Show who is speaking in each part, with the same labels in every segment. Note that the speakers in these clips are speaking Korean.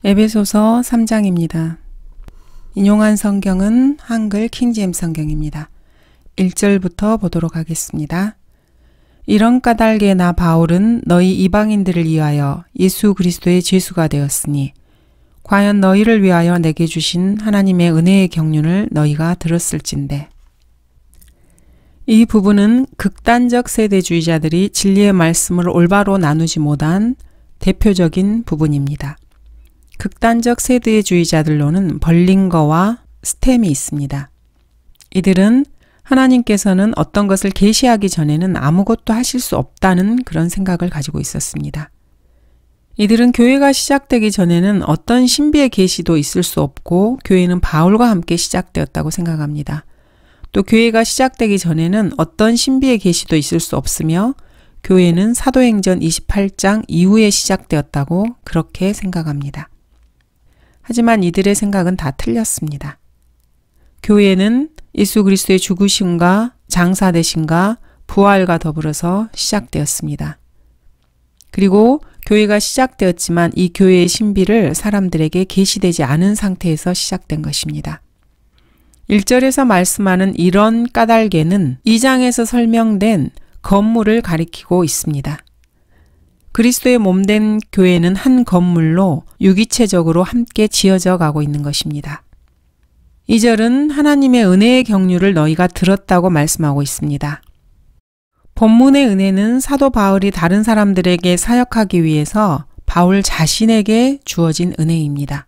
Speaker 1: 에베소서 3장입니다. 인용한 성경은 한글 킹제임스 성경입니다. 1절부터 보도록 하겠습니다. 이런 까닭에 나 바울은 너희 이방인들을 위하여 예수 그리스도의 죄수가 되었으니 과연 너희를 위하여 내게 주신 하나님의 은혜의 경륜을 너희가 들었을진데. 이 부분은 극단적 세대주의자들이 진리의 말씀을 올바로 나누지 못한 대표적인 부분입니다. 극단적 세대주의자들로는 벌링거와 스템이 있습니다. 이들은 하나님께서는 어떤 것을 계시하기 전에는 아무것도 하실 수 없다는 그런 생각을 가지고 있었습니다. 이들은 교회가 시작되기 전에는 어떤 신비의 계시도 있을 수 없고 교회는 바울과 함께 시작되었다고 생각합니다. 또 교회가 시작되기 전에는 어떤 신비의 계시도 있을 수 없으며 교회는 사도행전 28장 이후에 시작되었다고 그렇게 생각합니다. 하지만 이들의 생각은 다 틀렸습니다. 교회는 예수 그리스도의 죽으심과 장사되심과 부활과 더불어서 시작되었습니다. 그리고 교회가 시작되었지만 이 교회의 신비를 사람들에게 계시되지 않은 상태에서 시작된 것입니다. 1절에서 말씀하는 이런 까닭에는 2장에서 설명된 건물을 가리키고 있습니다. 그리스도의 몸된 교회는 한 건물로 유기체적으로 함께 지어져 가고 있는 것입니다. 2절은 하나님의 은혜의 경륜을 너희가 들었다고 말씀하고 있습니다. 본문의 은혜는 사도 바울이 다른 사람들에게 사역하기 위해서 바울 자신에게 주어진 은혜입니다.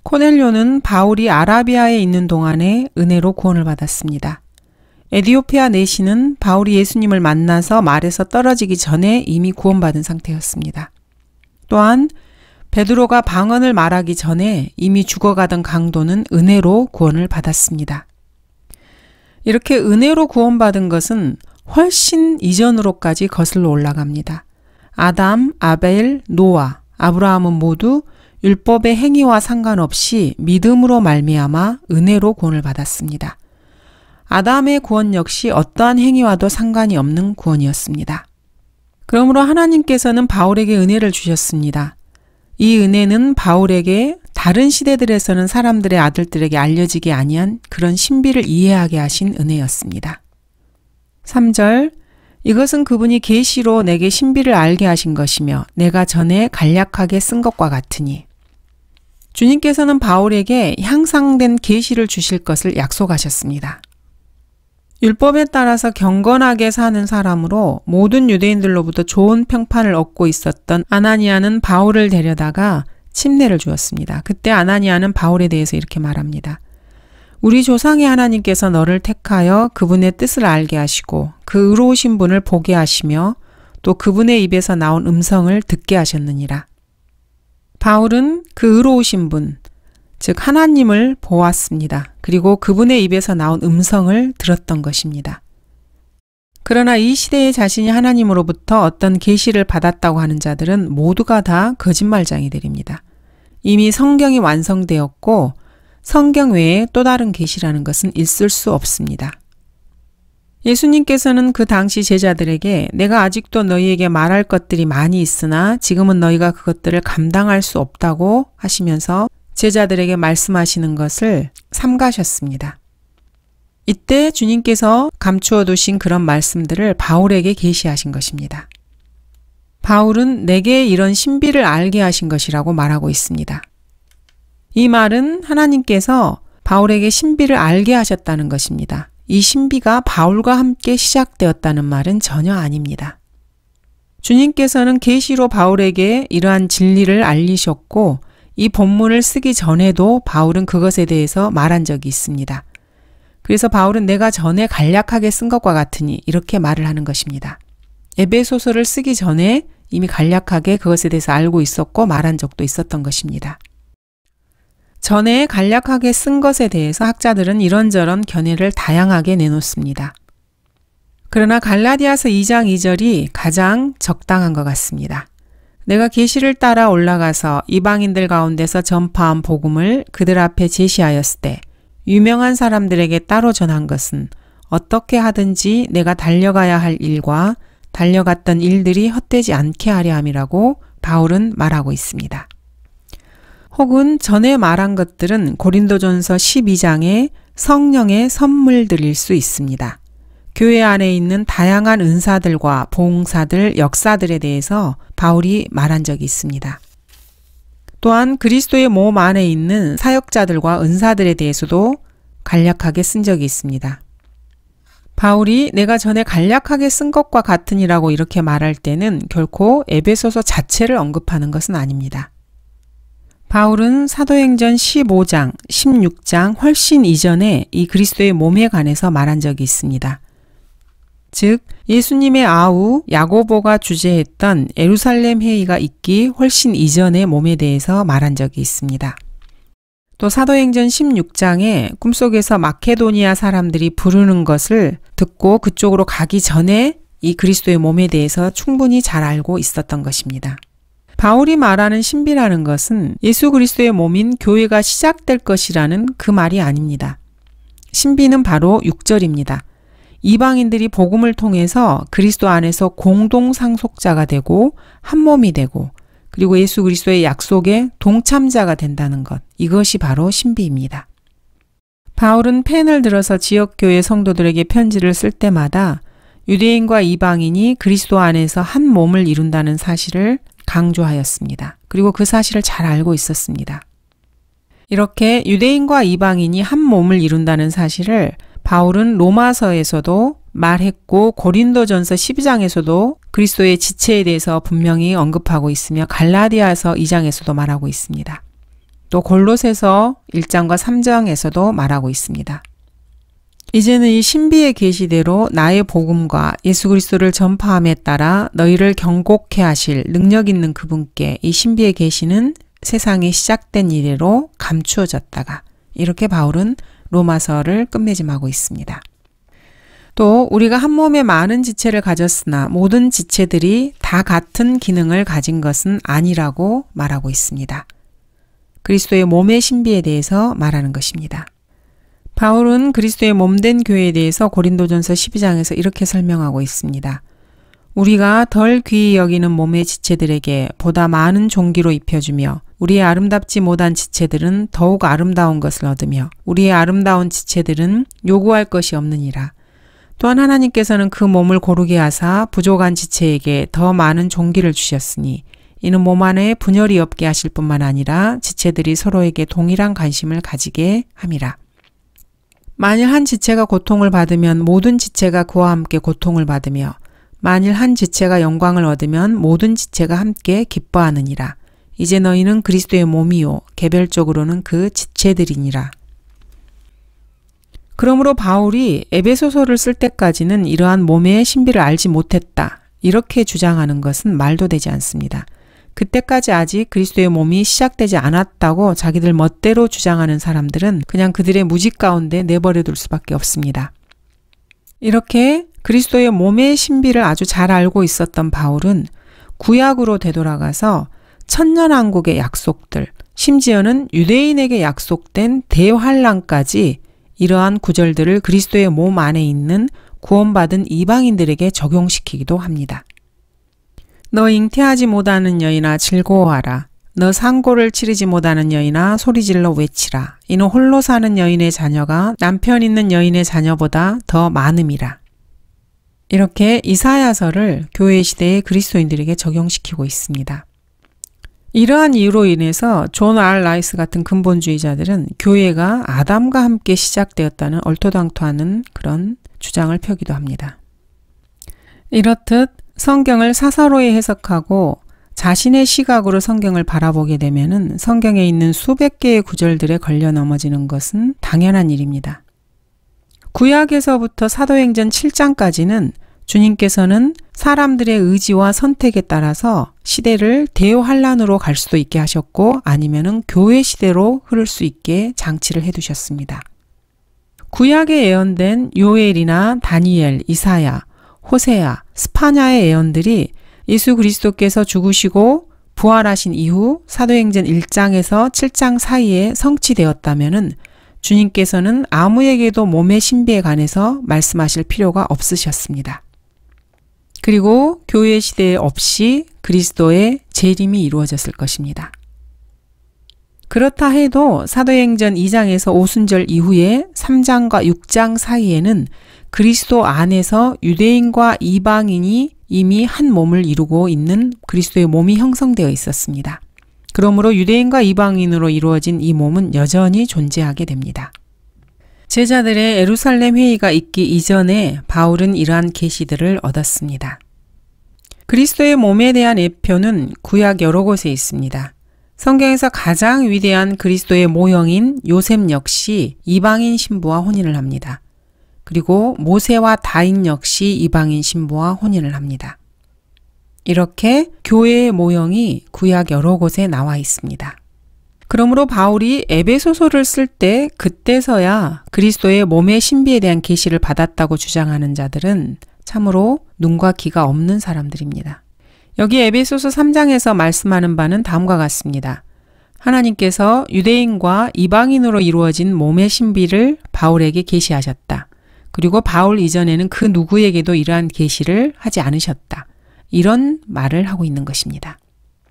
Speaker 1: 코넬료는 바울이 아라비아에 있는 동안에 은혜로 구원을 받았습니다. 에디오피아 내시는 바울이 예수님을 만나서 말에서 떨어지기 전에 이미 구원받은 상태였습니다. 또한 베드로가 방언을 말하기 전에 이미 죽어가던 강도는 은혜로 구원을 받았습니다. 이렇게 은혜로 구원받은 것은 훨씬 이전으로까지 거슬러 올라갑니다. 아담, 아벨, 노아, 아브라함은 모두 율법의 행위와 상관없이 믿음으로 말미암아 은혜로 구원을 받았습니다. 아담의 구원 역시 어떠한 행위와도 상관이 없는 구원이었습니다. 그러므로 하나님께서는 바울에게 은혜를 주셨습니다. 이 은혜는 바울에게 다른 시대들에서는 사람들의 아들들에게 알려지기 아니한 그런 신비를 이해하게 하신 은혜였습니다. 3절, 이것은 그분이 계시로 내게 신비를 알게 하신 것이며 내가 전에 간략하게 쓴 것과 같으니. 주님께서는 바울에게 향상된 계시를 주실 것을 약속하셨습니다. 율법에 따라서 경건하게 사는 사람으로 모든 유대인들로부터 좋은 평판을 얻고 있었던 아나니아는 바울을 데려다가 침례를 주었습니다. 그때 아나니아는 바울에 대해서 이렇게 말합니다. 우리 조상의 하나님께서 너를 택하여 그분의 뜻을 알게 하시고 그 의로우신 분을 보게 하시며 또 그분의 입에서 나온 음성을 듣게 하셨느니라. 바울은 그 의로우신 분, 즉 하나님을 보았습니다. 그리고 그분의 입에서 나온 음성을 들었던 것입니다. 그러나 이 시대에 자신이 하나님으로부터 어떤 계시를 받았다고 하는 자들은 모두가 다 거짓말쟁이들입니다. 이미 성경이 완성되었고 성경 외에 또 다른 계시라는 것은 있을 수 없습니다. 예수님께서는 그 당시 제자들에게 내가 아직도 너희에게 말할 것들이 많이 있으나 지금은 너희가 그것들을 감당할 수 없다고 하시면서 제자들에게 말씀하시는 것을 삼가셨습니다. 이때 주님께서 감추어 두신 그런 말씀들을 바울에게 계시하신 것입니다. 바울은 내게 이런 신비를 알게 하신 것이라고 말하고 있습니다. 이 말은 하나님께서 바울에게 신비를 알게 하셨다는 것입니다. 이 신비가 바울과 함께 시작되었다는 말은 전혀 아닙니다. 주님께서는 계시로 바울에게 이러한 진리를 알리셨고 이 본문을 쓰기 전에도 바울은 그것에 대해서 말한 적이 있습니다. 그래서 바울은 내가 전에 간략하게 쓴 것과 같으니 이렇게 말을 하는 것입니다. 에베소서를 쓰기 전에 이미 간략하게 그것에 대해서 알고 있었고 말한 적도 있었던 것입니다. 전에 간략하게 쓴 것에 대해서 학자들은 이런저런 견해를 다양하게 내놓습니다. 그러나 갈라디아서 2장 2절이 가장 적당한 것 같습니다. 내가 계시를 따라 올라가서 이방인들 가운데서 전파한 복음을 그들 앞에 제시하였을 때 유명한 사람들에게 따로 전한 것은 어떻게 하든지 내가 달려가야 할 일과 달려갔던 일들이 헛되지 않게 하려 함이라고 바울은 말하고 있습니다. 혹은 전에 말한 것들은 고린도전서 12장의 성령의 선물들일 수 있습니다. 교회 안에 있는 다양한 은사들과 봉사들, 역사들에 대해서 바울이 말한 적이 있습니다. 또한 그리스도의 몸 안에 있는 사역자들과 은사들에 대해서도 간략하게 쓴 적이 있습니다. 바울이 내가 전에 간략하게 쓴 것과 같으니라고 이렇게 말할 때는 결코 에베소서 자체를 언급하는 것은 아닙니다. 바울은 사도행전 15장, 16장 훨씬 이전에 이 그리스도의 몸에 관해서 말한 적이 있습니다. 즉 예수님의 아우 야고보가 주재했던 예루살렘 회의가 있기 훨씬 이전의 몸에 대해서 말한 적이 있습니다. 또 사도행전 16장에 꿈속에서 마케도니아 사람들이 부르는 것을 듣고 그쪽으로 가기 전에 이 그리스도의 몸에 대해서 충분히 잘 알고 있었던 것입니다. 바울이 말하는 신비라는 것은 예수 그리스도의 몸인 교회가 시작될 것이라는 그 말이 아닙니다. 신비는 바로 6절입니다. 이방인들이 복음을 통해서 그리스도 안에서 공동 상속자가 되고 한 몸이 되고 그리고 예수 그리스도의 약속에 동참자가 된다는 것, 이것이 바로 신비입니다. 바울은 펜을 들어서 지역교회 성도들에게 편지를 쓸 때마다 유대인과 이방인이 그리스도 안에서 한 몸을 이룬다는 사실을 강조하였습니다. 그리고 그 사실을 잘 알고 있었습니다. 이렇게 유대인과 이방인이 한 몸을 이룬다는 사실을 바울은 로마서에서도 말했고 고린도전서 12장에서도 그리스도의 지체에 대해서 분명히 언급하고 있으며 갈라디아서 2장에서도 말하고 있습니다. 또 골로새서 1장과 3장에서도 말하고 있습니다. 이제는 이 신비의 계시대로 나의 복음과 예수 그리스도를 전파함에 따라 너희를 경고케 하실 능력 있는 그분께 이 신비의 계시는 세상이 시작된 이래로 감추어졌다가 이렇게 바울은 로마서를 끝맺음하고 있습니다. 또 우리가 한 몸에 많은 지체를 가졌으나 모든 지체들이 다 같은 기능을 가진 것은 아니라고 말하고 있습니다. 그리스도의 몸의 신비에 대해서 말하는 것입니다. 바울은 그리스도의 몸된 교회에 대해서 고린도전서 12장에서 이렇게 설명하고 있습니다. 우리가 덜 귀히 여기는 몸의 지체들에게 보다 많은 존귀로 입혀주며 우리의 아름답지 못한 지체들은 더욱 아름다운 것을 얻으며 우리의 아름다운 지체들은 요구할 것이 없느니라. 또한 하나님께서는 그 몸을 고르게 하사 부족한 지체에게 더 많은 존귀를 주셨으니 이는 몸 안에 분열이 없게 하실 뿐만 아니라 지체들이 서로에게 동일한 관심을 가지게 함이라. 만일 한 지체가 고통을 받으면 모든 지체가 그와 함께 고통을 받으며 만일 한 지체가 영광을 얻으면 모든 지체가 함께 기뻐하느니라. 이제 너희는 그리스도의 몸이요 개별적으로는 그 지체들이니라. 그러므로 바울이 에베소서를 쓸 때까지는 이러한 몸의 신비를 알지 못했다. 이렇게 주장하는 것은 말도 되지 않습니다. 그때까지 아직 그리스도의 몸이 시작되지 않았다고 자기들 멋대로 주장하는 사람들은 그냥 그들의 무직 가운데 내버려 둘 수밖에 없습니다. 이렇게 그리스도의 몸의 신비를 아주 잘 알고 있었던 바울은 구약으로 되돌아가서 천년왕국의 약속들, 심지어는 유대인에게 약속된 대환란까지 이러한 구절들을 그리스도의 몸 안에 있는 구원받은 이방인들에게 적용시키기도 합니다. 너 잉태하지 못하는 여인아 즐거워하라. 너 상고를 치르지 못하는 여인아 소리질러 외치라. 이는 홀로 사는 여인의 자녀가 남편 있는 여인의 자녀보다 더 많음이라. 이렇게 이사야서를 교회 시대의 그리스도인들에게 적용시키고 있습니다. 이러한 이유로 인해서 존 R. 라이스 같은 근본주의자들은 교회가 아담과 함께 시작되었다는 얼토당토하는 그런 주장을 펴기도 합니다. 이렇듯 성경을 사서로이 해석하고 자신의 시각으로 성경을 바라보게 되면은 성경에 있는 수백 개의 구절들에 걸려 넘어지는 것은 당연한 일입니다. 구약에서부터 사도행전 7장까지는 주님께서는 사람들의 의지와 선택에 따라서 시대를 대환란으로 갈 수도 있게 하셨고 아니면은 교회 시대로 흐를 수 있게 장치를 해두셨습니다. 구약에 예언된 요엘이나 다니엘, 이사야, 호세아, 스파냐의 예언들이 예수 그리스도께서 죽으시고 부활하신 이후 사도행전 1장에서 7장 사이에 성취되었다면은 주님께서는 아무에게도 몸의 신비에 관해서 말씀하실 필요가 없으셨습니다. 그리고 교회 시대에 없이 그리스도의 재림이 이루어졌을 것입니다. 그렇다 해도 사도행전 2장에서 오순절 이후에 3장과 6장 사이에는 그리스도 안에서 유대인과 이방인이 이미 한 몸을 이루고 있는 그리스도의 몸이 형성되어 있었습니다. 그러므로 유대인과 이방인으로 이루어진 이 몸은 여전히 존재하게 됩니다. 제자들의 예루살렘 회의가 있기 이전에 바울은 이러한 계시들을 얻었습니다. 그리스도의 몸에 대한 예표는 구약 여러 곳에 있습니다. 성경에서 가장 위대한 그리스도의 모형인 요셉 역시 이방인 신부와 혼인을 합니다. 그리고 모세와 다윗 역시 이방인 신부와 혼인을 합니다. 이렇게 교회의 모형이 구약 여러 곳에 나와 있습니다. 그러므로 바울이 에베소서를 쓸 때 그때서야 그리스도의 몸의 신비에 대한 계시를 받았다고 주장하는 자들은 참으로 눈과 귀가 없는 사람들입니다. 여기 에베소서 3장에서 말씀하는 바는 다음과 같습니다. 하나님께서 유대인과 이방인으로 이루어진 몸의 신비를 바울에게 계시하셨다. 그리고 바울 이전에는 그 누구에게도 이러한 계시를 하지 않으셨다. 이런 말을 하고 있는 것입니다.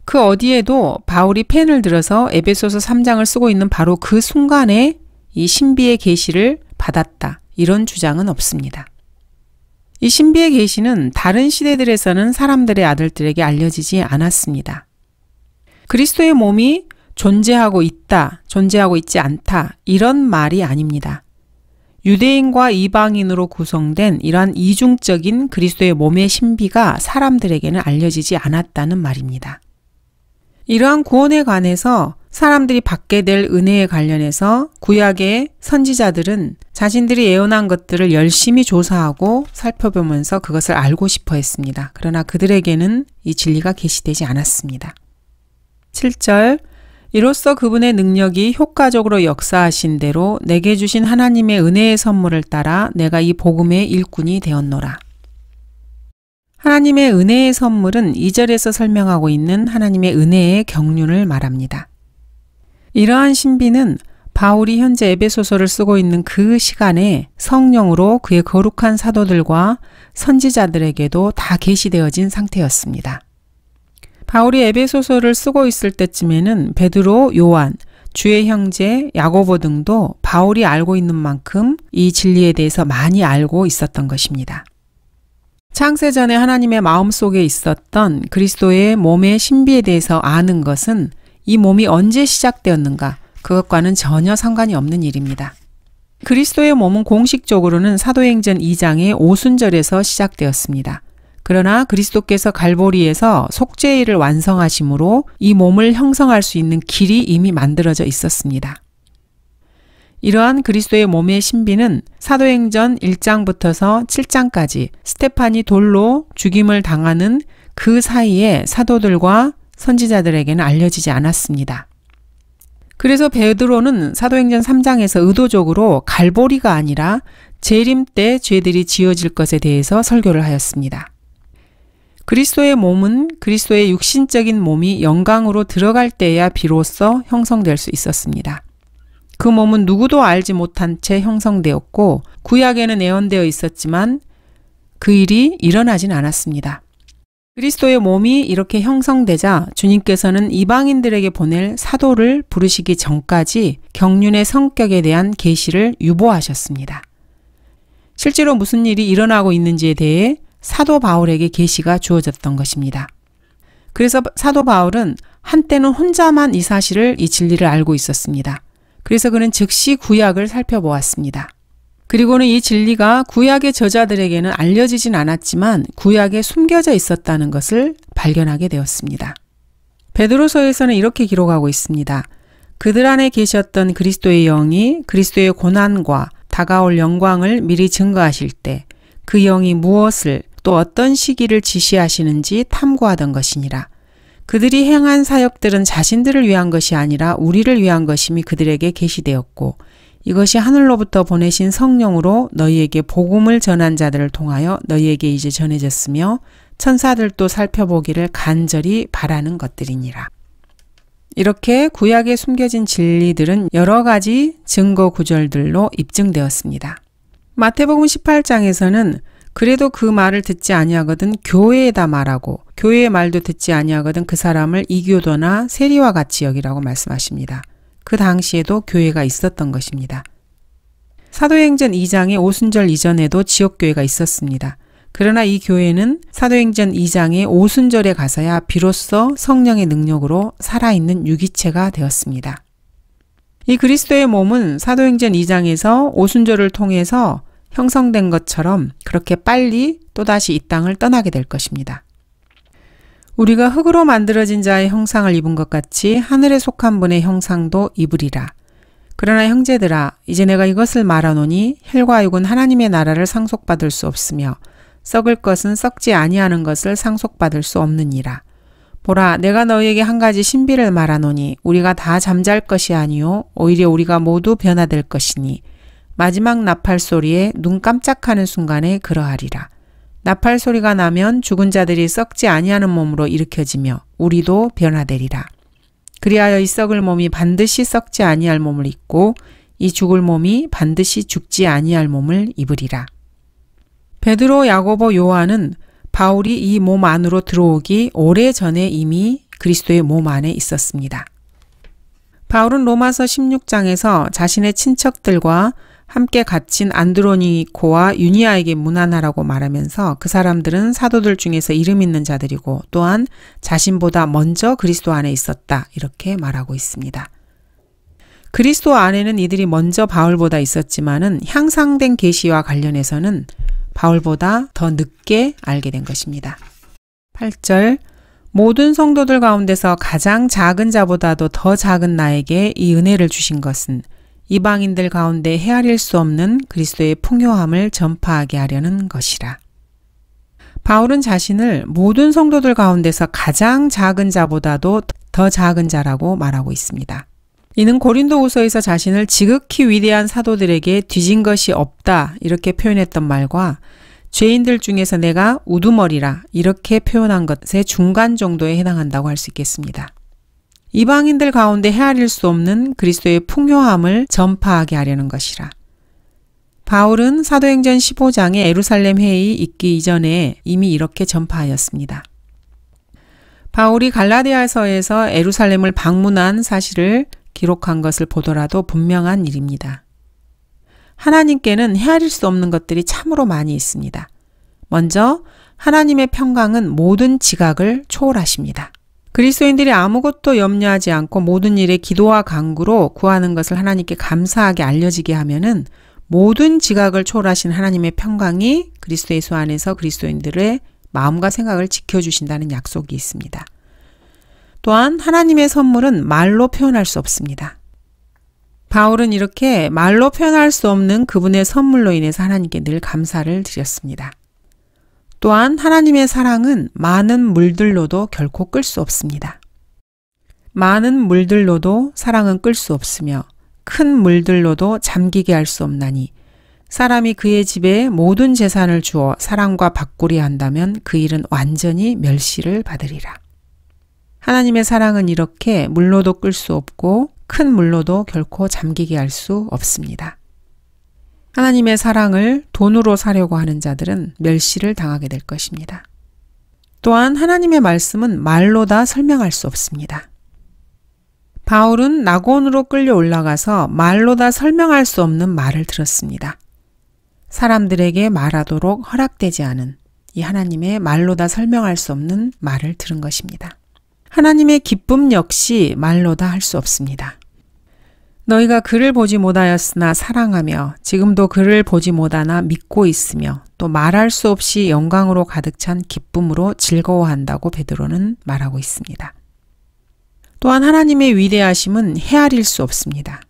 Speaker 1: 그 어디에도 바울이 펜을 들어서 에베소서 3장을 쓰고 있는 바로 그 순간에 이 신비의 계시를 받았다. 이런 주장은 없습니다. 이 신비의 계시는 다른 시대들에서는 사람들의 아들들에게 알려지지 않았습니다. 그리스도의 몸이 존재하고 있다, 존재하고 있지 않다 이런 말이 아닙니다. 유대인과 이방인으로 구성된 이러한 이중적인 그리스도의 몸의 신비가 사람들에게는 알려지지 않았다는 말입니다. 이러한 구원에 관해서 사람들이 받게 될 은혜에 관련해서 구약의 선지자들은 자신들이 예언한 것들을 열심히 조사하고 살펴보면서 그것을 알고 싶어 했습니다. 그러나 그들에게는 이 진리가 계시되지 않았습니다. 7절 이로써 그분의 능력이 효과적으로 역사하신 대로 내게 주신 하나님의 은혜의 선물을 따라 내가 이 복음의 일꾼이 되었노라. 하나님의 은혜의 선물은 2절에서 설명하고 있는 하나님의 은혜의 경륜을 말합니다. 이러한 신비는 바울이 현재 에베소서를 쓰고 있는 그 시간에 성령으로 그의 거룩한 사도들과 선지자들에게도 다 계시되어진 상태였습니다. 바울이 에베소서를 쓰고 있을 때쯤에는 베드로, 요한, 주의 형제, 야고보 등도 바울이 알고 있는 만큼 이 진리에 대해서 많이 알고 있었던 것입니다. 창세전에 하나님의 마음속에 있었던 그리스도의 몸의 신비에 대해서 아는 것은 이 몸이 언제 시작되었는가 그것과는 전혀 상관이 없는 일입니다. 그리스도의 몸은 공식적으로는 사도행전 2장의 오순절에서 시작되었습니다. 그러나 그리스도께서 갈보리에서 속죄일을 완성하심으로 이 몸을 형성할 수 있는 길이 이미 만들어져 있었습니다. 이러한 그리스도의 몸의 신비는 사도행전 1장부터서 7장까지 스테판이 돌로 죽임을 당하는 그 사이에 사도들과 선지자들에게는 알려지지 않았습니다. 그래서 베드로는 사도행전 3장에서 의도적으로 갈보리가 아니라 재림 때 죄들이 지어질 것에 대해서 설교를 하였습니다. 그리스도의 몸은 그리스도의 육신적인 몸이 영광으로 들어갈 때야 비로소 형성될 수 있었습니다. 그 몸은 누구도 알지 못한 채 형성되었고 구약에는 예언되어 있었지만 그 일이 일어나진 않았습니다. 그리스도의 몸이 이렇게 형성되자 주님께서는 이방인들에게 보낼 사도를 부르시기 전까지 경륜의 성격에 대한 계시를 유보하셨습니다. 실제로 무슨 일이 일어나고 있는지에 대해 사도 바울에게 계시가 주어졌던 것입니다. 그래서 사도 바울은 한때는 혼자만 이 사실을, 이 진리를 알고 있었습니다. 그래서 그는 즉시 구약을 살펴보았습니다. 그리고는 이 진리가 구약의 저자들에게는 알려지진 않았지만 구약에 숨겨져 있었다는 것을 발견하게 되었습니다. 베드로서에서는 이렇게 기록하고 있습니다. 그들 안에 계셨던 그리스도의 영이 그리스도의 고난과 다가올 영광을 미리 증거하실 때 그 영이 무엇을 또 어떤 시기를 지시하시는지 탐구하던 것이니라. 그들이 행한 사역들은 자신들을 위한 것이 아니라 우리를 위한 것임이 그들에게 계시되었고 이것이 하늘로부터 보내신 성령으로 너희에게 복음을 전한 자들을 통하여 너희에게 이제 전해졌으며 천사들도 살펴보기를 간절히 바라는 것들이니라. 이렇게 구약에 숨겨진 진리들은 여러 가지 증거 구절들로 입증되었습니다. 마태복음 18장에서는 그래도 그 말을 듣지 아니하거든 교회에다 말하고 교회의 말도 듣지 아니하거든 그 사람을 이교도나 세리와 같이 여기라고 말씀하십니다. 그 당시에도 교회가 있었던 것입니다. 사도행전 2장의 오순절 이전에도 지역교회가 있었습니다. 그러나 이 교회는 사도행전 2장의 오순절에 가서야 비로소 성령의 능력으로 살아있는 유기체가 되었습니다. 이 그리스도의 몸은 사도행전 2장에서 오순절을 통해서 형성된 것처럼 그렇게 빨리 또다시 이 땅을 떠나게 될 것입니다. 우리가 흙으로 만들어진 자의 형상을 입은 것 같이 하늘에 속한 분의 형상도 입으리라. 그러나 형제들아, 이제 내가 이것을 말하노니 혈과 육은 하나님의 나라를 상속받을 수 없으며 썩을 것은 썩지 아니하는 것을 상속받을 수 없느니라. 보라, 내가 너희에게 한 가지 신비를 말하노니 우리가 다 잠잘 것이 아니요 오히려 우리가 모두 변화될 것이니 마지막 나팔 소리에 눈 깜짝하는 순간에 그러하리라. 나팔 소리가 나면 죽은 자들이 썩지 아니하는 몸으로 일으켜지며 우리도 변화되리라. 그리하여 이 썩을 몸이 반드시 썩지 아니할 몸을 입고 이 죽을 몸이 반드시 죽지 아니할 몸을 입으리라. 베드로, 야고보, 요한은 바울이 이 몸 안으로 들어오기 오래전에 이미 그리스도의 몸 안에 있었습니다. 바울은 로마서 16장에서 자신의 친척들과 함께 갇힌 안드로니코와 유니아에게 문안하라고 말하면서 그 사람들은 사도들 중에서 이름 있는 자들이고 또한 자신보다 먼저 그리스도 안에 있었다 이렇게 말하고 있습니다. 그리스도 안에는 이들이 먼저 바울보다 있었지만은 향상된 계시와 관련해서는 바울보다 더 늦게 알게 된 것입니다. 8절 모든 성도들 가운데서 가장 작은 자보다도 더 작은 나에게 이 은혜를 주신 것은 이방인들 가운데 헤아릴 수 없는 그리스도의 풍요함을 전파하게 하려는 것이라. 바울은 자신을 모든 성도들 가운데서 가장 작은 자보다도 더 작은 자라고 말하고 있습니다. 이는 고린도후서에서 자신을 지극히 위대한 사도들에게 뒤진 것이 없다 이렇게 표현했던 말과 죄인들 중에서 내가 우두머리라 이렇게 표현한 것의 중간 정도에 해당한다고 할 수 있겠습니다. 이방인들 가운데 헤아릴 수 없는 그리스도의 풍요함을 전파하게 하려는 것이라. 바울은 사도행전 15장의 예루살렘 회의 있기 이전에 이미 이렇게 전파하였습니다. 바울이 갈라디아서에서 예루살렘을 방문한 사실을 기록한 것을 보더라도 분명한 일입니다. 하나님께는 헤아릴 수 없는 것들이 참으로 많이 있습니다. 먼저 하나님의 평강은 모든 지각을 초월하십니다. 그리스도인들이 아무것도 염려하지 않고 모든 일에 기도와 간구로 구하는 것을 하나님께 감사하게 알려지게 하면은 모든 지각을 초월하신 하나님의 평강이 그리스도 예수 안에서 그리스도인들의 마음과 생각을 지켜주신다는 약속이 있습니다. 또한 하나님의 선물은 말로 표현할 수 없습니다. 바울은 이렇게 말로 표현할 수 없는 그분의 선물로 인해서 하나님께 늘 감사를 드렸습니다. 또한 하나님의 사랑은 많은 물들로도 결코 끌 수 없습니다. 많은 물들로도 사랑은 끌 수 없으며 큰 물들로도 잠기게 할 수 없나니 사람이 그의 집에 모든 재산을 주어 사랑과 바꾸리 한다면 그 일은 완전히 멸시를 받으리라. 하나님의 사랑은 이렇게 물로도 끌 수 없고 큰 물로도 결코 잠기게 할 수 없습니다. 하나님의 사랑을 돈으로 사려고 하는 자들은 멸시를 당하게 될 것입니다. 또한 하나님의 말씀은 말로 다 설명할 수 없습니다. 바울은 낙원으로 끌려 올라가서 말로 다 설명할 수 없는 말을 들었습니다. 사람들에게 말하도록 허락되지 않은 이 하나님의 말로 다 설명할 수 없는 말을 들은 것입니다. 하나님의 기쁨 역시 말로 다 할 수 없습니다. 너희가 그를 보지 못하였으나 사랑하며 지금도 그를 보지 못하나 믿고 있으며 또 말할 수 없이 영광으로 가득 찬 기쁨으로 즐거워한다고 베드로는 말하고 있습니다. 또한 하나님의 위대하심은 헤아릴 수 없습니다.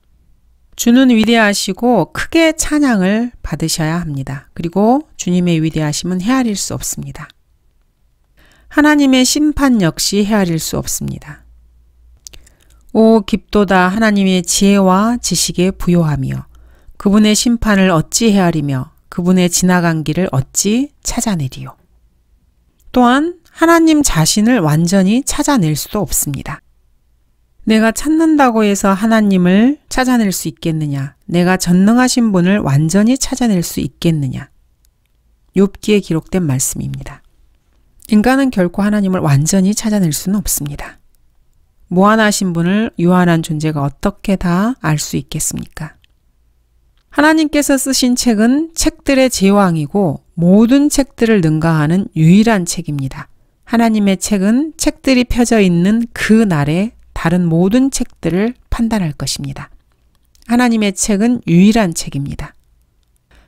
Speaker 1: 주는 위대하시고 크게 찬양을 받으셔야 합니다. 그리고 주님의 위대하심은 헤아릴 수 없습니다. 하나님의 심판 역시 헤아릴 수 없습니다. 오 깊도다 하나님의 지혜와 지식에 부요하며 그분의 심판을 어찌 헤아리며 그분의 지나간 길을 어찌 찾아내리요. 또한 하나님 자신을 완전히 찾아낼 수도 없습니다. 내가 찾는다고 해서 하나님을 찾아낼 수 있겠느냐? 내가 전능하신 분을 완전히 찾아낼 수 있겠느냐? 욥기에 기록된 말씀입니다. 인간은 결코 하나님을 완전히 찾아낼 수는 없습니다. 무한하신 분을 유한한 존재가 어떻게 다 알 수 있겠습니까? 하나님께서 쓰신 책은 책들의 제왕이고 모든 책들을 능가하는 유일한 책입니다. 하나님의 책은 책들이 펴져 있는 그 날에 다른 모든 책들을 판단할 것입니다. 하나님의 책은 유일한 책입니다.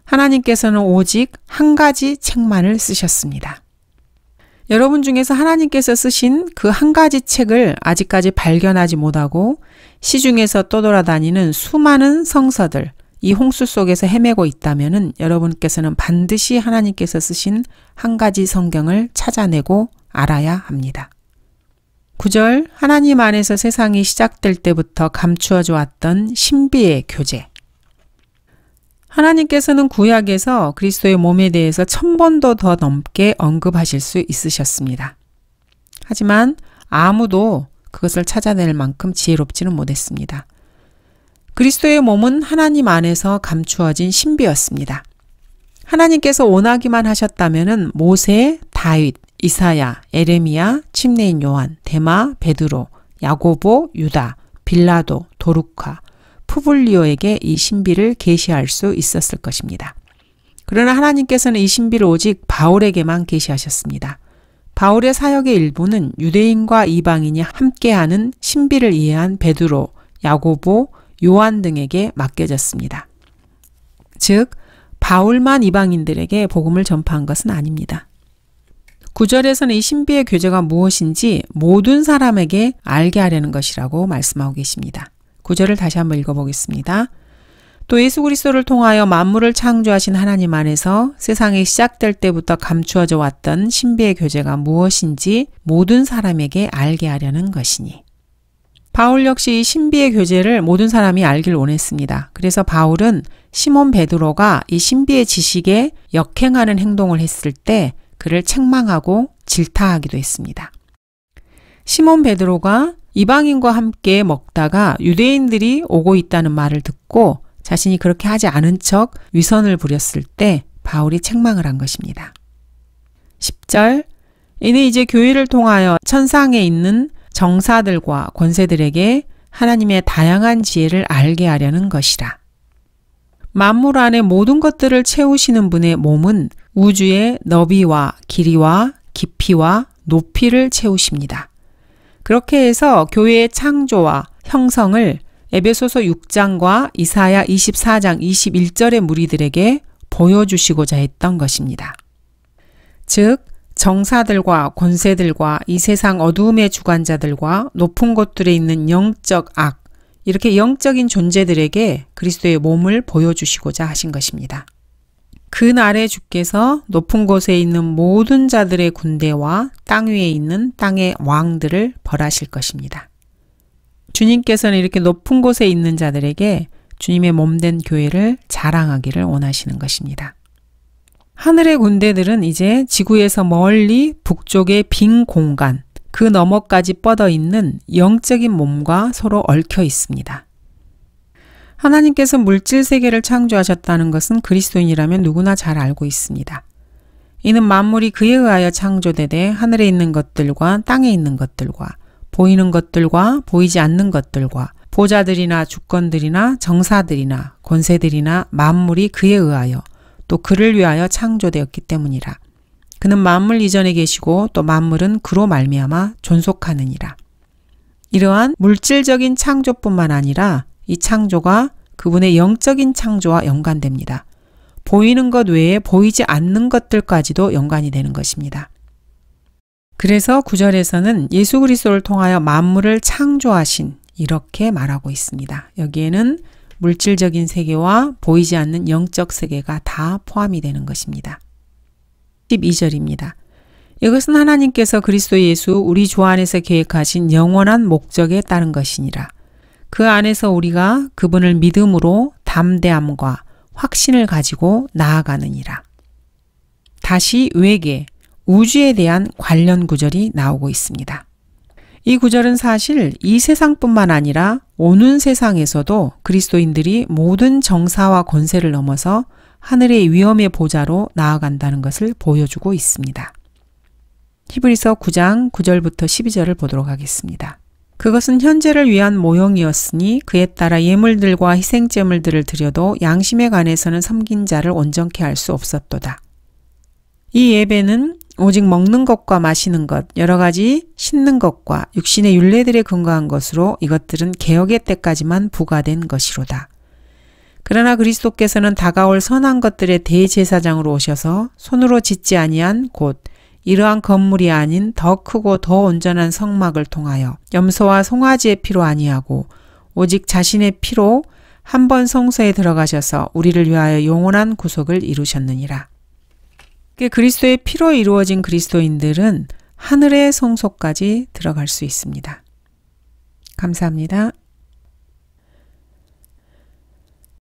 Speaker 1: 하나님께서는 오직 한 가지 책만을 쓰셨습니다. 여러분 중에서 하나님께서 쓰신 그 한 가지 책을 아직까지 발견하지 못하고 시중에서 떠돌아다니는 수많은 성서들, 이 홍수 속에서 헤매고 있다면은 여러분께서는 반드시 하나님께서 쓰신 한 가지 성경을 찾아내고 알아야 합니다. 9절, 하나님 안에서 세상이 시작될 때부터 감추어져 왔던 신비의 교제. 하나님께서는 구약에서 그리스도의 몸에 대해서 1000번도 더 넘게 언급하실 수 있으셨습니다. 하지만 아무도 그것을 찾아낼 만큼 지혜롭지는 못했습니다. 그리스도의 몸은 하나님 안에서 감추어진 신비였습니다. 하나님께서 원하기만 하셨다면 모세, 다윗, 이사야, 에레미야, 침례인 요한, 데마, 베드로, 야고보, 유다, 빌라도, 도루카, 푸블리오에게 이 신비를 계시할 수 있었을 것입니다. 그러나 하나님께서는 이 신비를 오직 바울에게만 계시하셨습니다. 바울의 사역의 일부는 유대인과 이방인이 함께하는 신비를 이해한 베드로, 야고보, 요한 등에게 맡겨졌습니다. 즉, 바울만 이방인들에게 복음을 전파한 것은 아닙니다. 9절에서는 이 신비의 교제가 무엇인지 모든 사람에게 알게 하려는 것이라고 말씀하고 계십니다. 9절을 다시 한번 읽어보겠습니다. 또 예수 그리스도를 통하여 만물을 창조하신 하나님 안에서 세상이 시작될 때부터 감추어져 왔던 신비의 교제가 무엇인지 모든 사람에게 알게 하려는 것이니. 바울 역시 이 신비의 교제를 모든 사람이 알길 원했습니다. 그래서 바울은 시몬 베드로가 이 신비의 지식에 역행하는 행동을 했을 때 그를 책망하고 질타하기도 했습니다. 시몬 베드로가 이방인과 함께 먹다가 유대인들이 오고 있다는 말을 듣고 자신이 그렇게 하지 않은 척 위선을 부렸을 때 바울이 책망을 한 것입니다. 10절, 이는 이제 교회를 통하여 천상에 있는 정사들과 권세들에게 하나님의 다양한 지혜를 알게 하려는 것이라. 만물 안에 모든 것들을 채우시는 분의 몸은 우주의 너비와 길이와 깊이와 높이를 채우십니다. 그렇게 해서 교회의 창조와 형성을 에베소서 6장과 이사야 24장 21절의 무리들에게 보여주시고자 했던 것입니다. 즉, 정사들과 권세들과 이 세상 어두움의 주관자들과 높은 곳들에 있는 영적 악, 이렇게 영적인 존재들에게 그리스도의 몸을 보여주시고자 하신 것입니다. 그 날에 주께서 높은 곳에 있는 모든 자들의 군대와 땅 위에 있는 땅의 왕들을 벌하실 것입니다. 주님께서는 이렇게 높은 곳에 있는 자들에게 주님의 몸된 교회를 자랑하기를 원하시는 것입니다. 하늘의 군대들은 이제 지구에서 멀리 북쪽의 빈 공간, 그 너머까지 뻗어 있는 영적인 몸과 서로 얽혀 있습니다. 하나님께서 물질 세계를 창조하셨다는 것은 그리스도인이라면 누구나 잘 알고 있습니다. 이는 만물이 그에 의하여 창조되되 하늘에 있는 것들과 땅에 있는 것들과 보이는 것들과 보이지 않는 것들과 보좌들이나 주권들이나 정사들이나 권세들이나 만물이 그에 의하여 또 그를 위하여 창조되었기 때문이라. 그는 만물 이전에 계시고 또 만물은 그로 말미암아 존속하느니라. 이러한 물질적인 창조뿐만 아니라 이 창조가 그분의 영적인 창조와 연관됩니다. 보이는 것 외에 보이지 않는 것들까지도 연관이 되는 것입니다. 그래서 9절에서는 예수 그리스도를 통하여 만물을 창조하신 이렇게 말하고 있습니다. 여기에는 물질적인 세계와 보이지 않는 영적 세계가 다 포함이 되는 것입니다. 12절입니다. 이것은 하나님께서 그리스도 예수 우리 주 안에서 계획하신 영원한 목적에 따른 것이니라. 그 안에서 우리가 그분을 믿음으로 담대함과 확신을 가지고 나아가느니라. 다시 외계, 우주에 대한 관련 구절이 나오고 있습니다. 이 구절은 사실 이 세상뿐만 아니라 오는 세상에서도 그리스도인들이 모든 정사와 권세를 넘어서 하늘의 위엄의 보좌로 나아간다는 것을 보여주고 있습니다. 히브리서 9장 9절부터 12절을 보도록 하겠습니다. 그것은 현재를 위한 모형이었으니 그에 따라 예물들과 희생제물들을 드려도 양심에 관해서는 섬긴 자를 온전케 할 수 없었도다. 이 예배는 오직 먹는 것과 마시는 것, 여러 가지 신는 것과 육신의 율례들에 근거한 것으로 이것들은 개혁의 때까지만 부과된 것이로다. 그러나 그리스도께서는 다가올 선한 것들의 대제사장으로 오셔서 손으로 짓지 아니한 곧 이러한 건물이 아닌 더 크고 더 온전한 성막을 통하여 염소와 송아지의 피로 아니하고 오직 자신의 피로 한 번 성소에 들어가셔서 우리를 위하여 영원한 구속을 이루셨느니라. 그리스도의 피로 이루어진 그리스도인들은 하늘의 성소까지 들어갈 수 있습니다. 감사합니다.